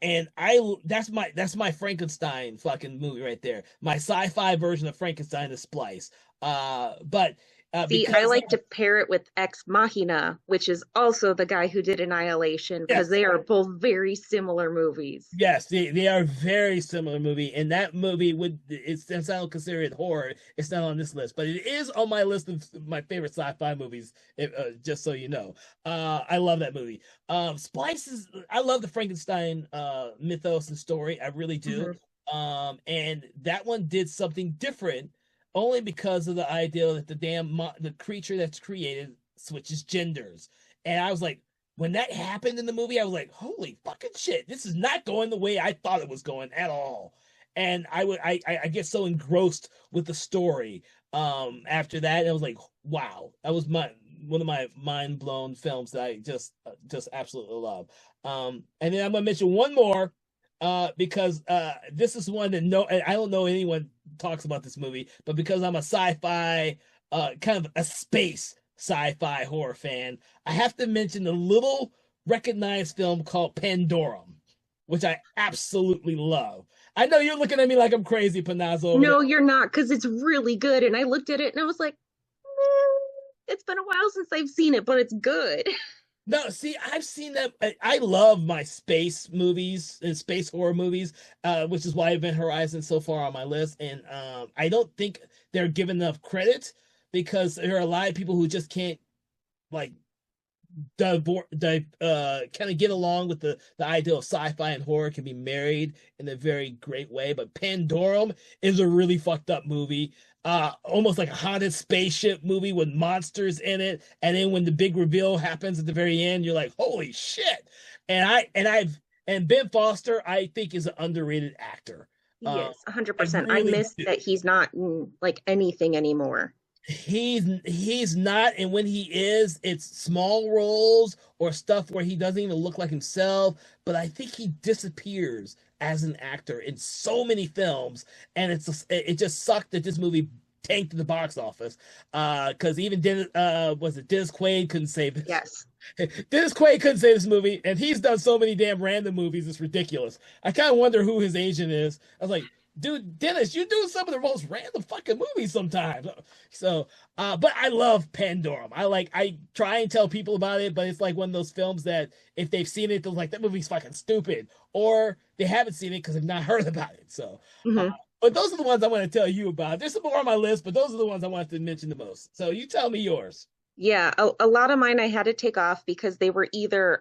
And I that's my Frankenstein fucking movie right there. My sci-fi version of Frankenstein is Splice. But See, I because like to pair it with Ex Machina, which is also the guy who did Annihilation, because yes, they are both very similar movies. yes, they are very similar movie, and that movie would it's I don't consider it horror. It's not on this list, but it is on my list of my favorite sci-fi movies. Just so you know, I love that movie. Splice is I love the Frankenstein mythos and story. I really do. Hmm. And that one did something different, only because of the idea that the creature that's created switches genders, and I was like when that happened in the movie, I was like, holy fucking shit, this is not going the way I thought it was going at all. And I get so engrossed with the story after that. I was like, wow, that was my one of my mind blown films that I just absolutely love. And then I'm gonna mention one more because this is one that no I don't know anyone talks about this movie, but because I'm a sci-fi kind of a space sci-fi horror fan, I have to mention the little recognized film called Pandorum, which I absolutely love. I know you're looking at me like I'm crazy, Panazzo, over there. No, you're not, because it's really good. And I looked at it and I was like, it's been a while since I've seen it, but it's good. No, see, I've seen that. I love my space movies and space horror movies, which is why Event Horizon so far on my list. And I don't think they're given enough credit because there are a lot of people who just can't like kind of get along with the idea of sci-fi and horror can be married in a very great way. But Pandorum is a really fucked up movie, almost like a haunted spaceship movie with monsters in it. And then when the big reveal happens at the very end, you're like, holy shit! And Ben Foster, I think, is an underrated actor. He Uh, is I 100%. I really miss do. that he's not in like anything anymore. He's not, and when he is, it's small roles or stuff where he doesn't even look like himself. But I think he disappears as an actor in so many films, and it just sucked that this movie tanked the box office. Because even Dennis, was it Dennis Quaid couldn't save this. Yes. Dennis Quaid couldn't save this movie, and he's done so many damn random movies. It's ridiculous. I kind of wonder who his agent is. I was like, dude, Dennis, you do some of the most random fucking movies sometimes. So, but I love Pandorum. I try and tell people about it, but it's like one of those films that if they've seen it, they're like, that movie's fucking stupid, or they haven't seen it because they've not heard about it. So, Hmm. but those are the ones I want to tell you about. There's some more on my list, but those are the ones I wanted to mention the most. So you tell me yours. Yeah, a lot of mine I had to take off because they were either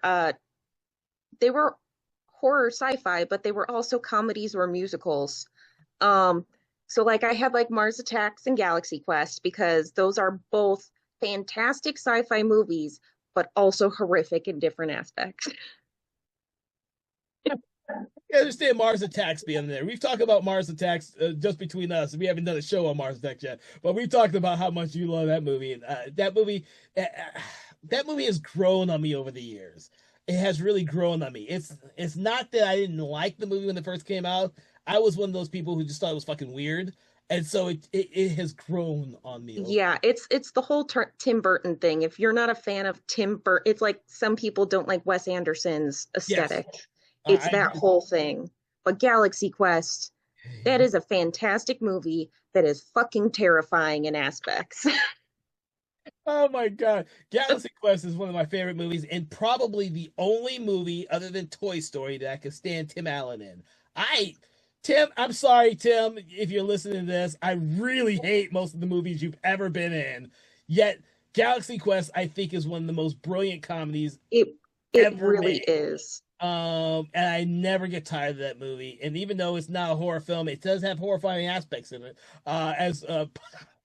they were horror sci-fi, but they were also comedies or musicals. Um, so like I had like Mars Attacks and Galaxy Quest because those are both fantastic sci-fi movies, but also horrific in different aspects. I understand Mars Attacks being there. We've talked about Mars Attacks just between us. We haven't done a show on Mars Attacks yet, but we've talked about how much you love that movie. And that movie has grown on me over the years. It has really grown on me. It's not that I didn't like the movie when it first came out. I was one of those people who just thought it was fucking weird, and so it has grown on me over. Yeah, it's the whole Tim Burton thing. If you're not a fan of Tim Burton, it's like some people don't like Wes Anderson's Yes, aesthetic. It's I that agree. whole thing. But Galaxy Quest, that is a fantastic movie that is fucking terrifying in aspects. Oh my God. Galaxy Quest is one of my favorite movies and probably the only movie other than Toy Story that I can stand Tim Allen in. Tim, I'm sorry, Tim, if you're listening to this. I really hate most of the movies you've ever been in. Yet, Galaxy Quest, I think, is one of the most brilliant comedies It it ever really made. is. And I never get tired of that movie. And even though it's not a horror film, it does have horrifying aspects in it, as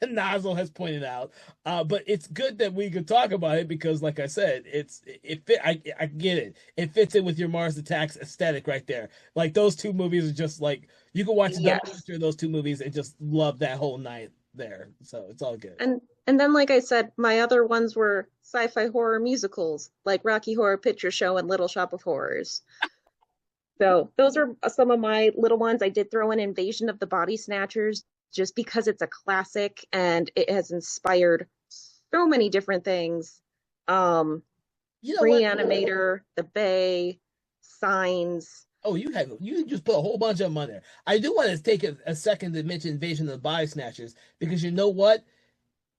Nozzle has pointed out. But it's good that we could talk about it because, like I said, it fit. I get it. It fits in with your Mars Attacks aesthetic right there. Like those two movies are just like you can watch a double Yes. feature of those two movies and just love that whole night there. So it's all good. And then like I said, my other ones were sci-fi horror musicals, like Rocky Horror Picture Show and Little Shop of Horrors. So those are some of my little ones. I did throw in Invasion of the Body Snatchers just because it's a classic and it has inspired so many different things. Um, You know what? Reanimator, The Bay, Signs. Oh, you just put a whole bunch of them on there. I do want to take a second to mention Invasion of the Body Snatchers because you know what?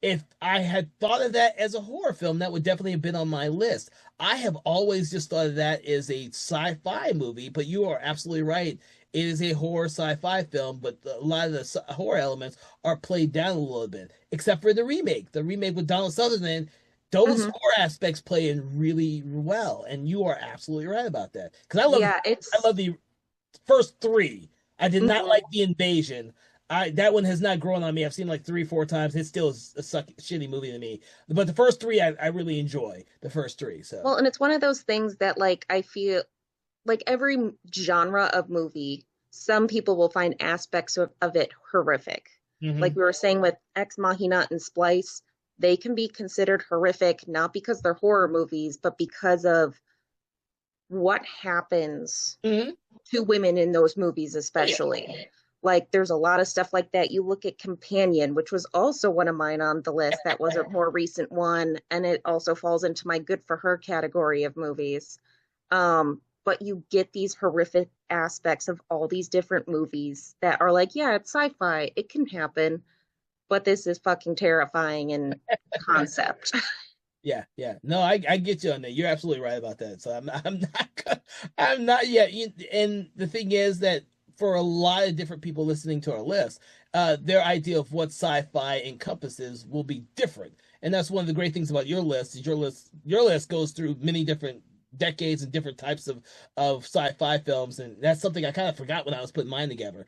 if I had thought of that as a horror film, that would definitely have been on my list. I have always just thought of that as a sci-fi movie, but you are absolutely right. It is a horror sci-fi film, but a lot of the horror elements are played down a little bit, except for the remake. The remake with Donald Sutherland, those Hmm. horror aspects play in really well, and you are absolutely right about that. Because Yeah, I love the first three. I did not mhm. like the invasion. That one has not grown on me. I've seen like three, four times. It still is a shitty movie to me. But the first three, I really enjoy the first three. So Well, and it's one of those things that like I feel like every genre of movie, some people will find aspects of it horrific. Like hmm we were saying with Ex Machina and Splice, they can be considered horrific not because they're horror movies, but because of what happens hmm to women in those movies, oh yeah, especially. Like there's a lot of stuff like that. You look at Companion, which was also one of mine on the list. That was a more recent one, and it also falls into my good for her category of movies. But you get these horrific aspects of all these different movies that are like, yeah, it's sci-fi, it can happen, but this is fucking terrifying in concept. yeah. No, I get you on that. You're absolutely right about that. So I'm not yet. And the thing is that for a lot of different people listening to our list, their idea of what sci-fi encompasses will be different. And that's one of the great things about your list is your list goes through many different decades and different types of sci-fi films, and that's something I kind of forgot when I was putting mine together.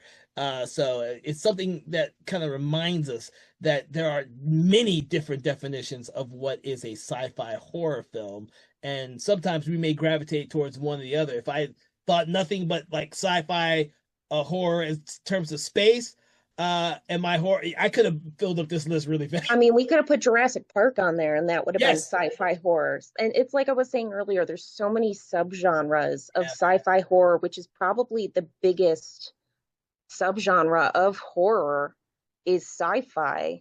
So it's something that kind of reminds us that there are many different definitions of what is a sci-fi horror film, and sometimes we may gravitate towards one or the other. If I thought nothing but like sci-fi horror in terms of space, and my horror, I could have filled up this list really fast. I mean, we could have put Jurassic Park on there and that would have been Yes. sci-fi horrors. And it's like I was saying earlier, there's so many subgenres of Yeah. sci-fi horror, which is probably the biggest subgenre of horror is sci-fi.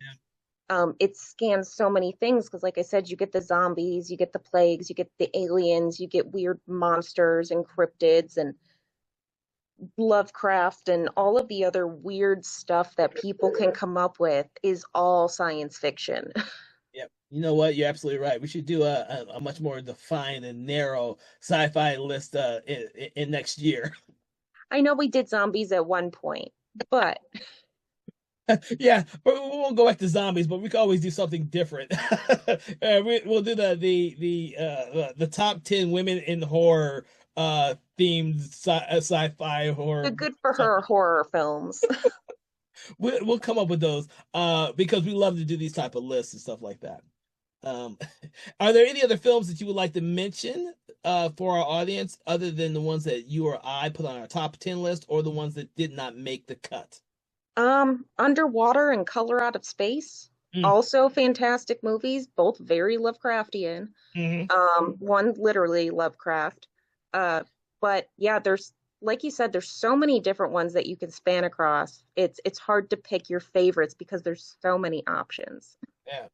It scans so many things because, like I said, you get the zombies, you get the plagues, you get the aliens, you get weird monsters and cryptids and Lovecraft and all of the other weird stuff that people can come up with is all science fiction. Yep. You know what? You're absolutely right. We should do a much more defined and narrow sci-fi list in next year. I know we did zombies at one point, but Yeah, but we won't go back to zombies, but we can always do something different. We'll do the top 10 women in horror themed sci-fi the horror. good for her horror films. We'll come up with those because we love to do these type of lists and stuff like that. Um, are there any other films that you would like to mention for our audience other than the ones that you or I put on our top 10 list or the ones that did not make the cut? Underwater and Color Out of Space, Mm, also fantastic movies, both very Lovecraftian. hmm One literally Lovecraft. Uh, but yeah, there's like you said, there's so many different ones that you can span across. It's hard to pick your favorites because there's so many options.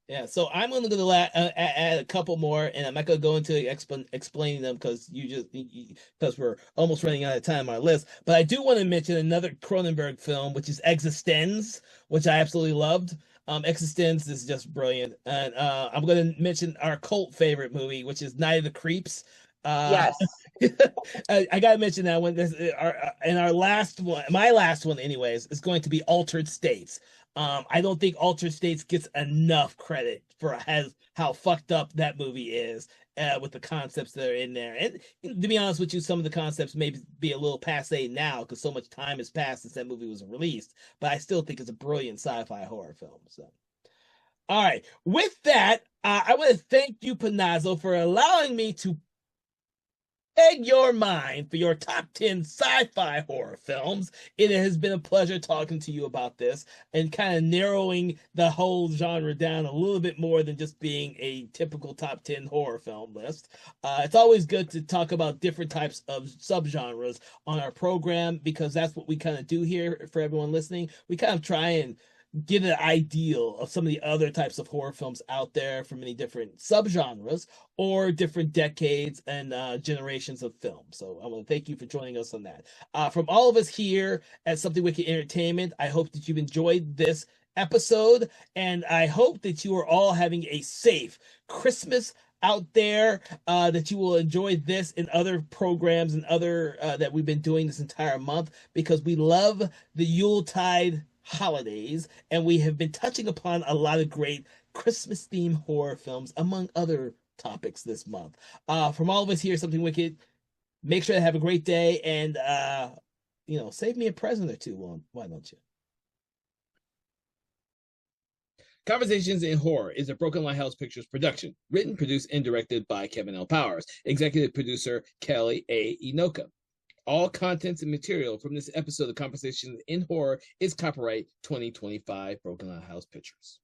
Yeah. So I'm going to add a couple more, and I'm not going to go into explaining them because because we're almost running out of time on our list. But I do want to mention another Cronenberg film, which is Existenz, which I absolutely loved. Existenz is just brilliant, and I'm going to mention our cult favorite movie, which is Night of the Creeps. Uh, Yes. I gotta mention that one. This and our last one, my last one, anyways, is going to be Altered States. I don't think Altered States gets enough credit for how fucked up that movie is with the concepts that are in there. And to be honest with you, some of the concepts may be a little passe now because so much time has passed since that movie was released. But I still think it's a brilliant sci-fi horror film. So, all right, with that, I want to thank you, Panazzo, for allowing me to egg your mind for your top 10 sci-fi horror films. It has been a pleasure talking to you about this and kind of narrowing the whole genre down a little bit more than just being a typical top 10 horror film list. It's always good to talk about different types of subgenres on our program because that's what we kind of do here for everyone listening. We kind of try and get an ideal of some of the other types of horror films out there from many different subgenres or different decades and generations of film. So I want to thank you for joining us on that. From all of us here at Something Wicked Entertainment, I hope that you've enjoyed this episode, and I hope that you are all having a safe Christmas out there, that you will enjoy this and other programs and other that we've been doing this entire month, because we love the Yuletide holidays, and we have been touching upon a lot of great Christmas themed horror films, among other topics this month. From all of us here, Something Wicked, make sure to have a great day, and save me a present or two. Why don't you? Conversations in Horror is a Broken Lighthouse Pictures production, written, produced, and directed by Kevin L. Powers, executive producer Kelly A. Inoka. All contents and material from this episode of Conversations in Horror is copyright 2025 Broken Lighthouse Pictures.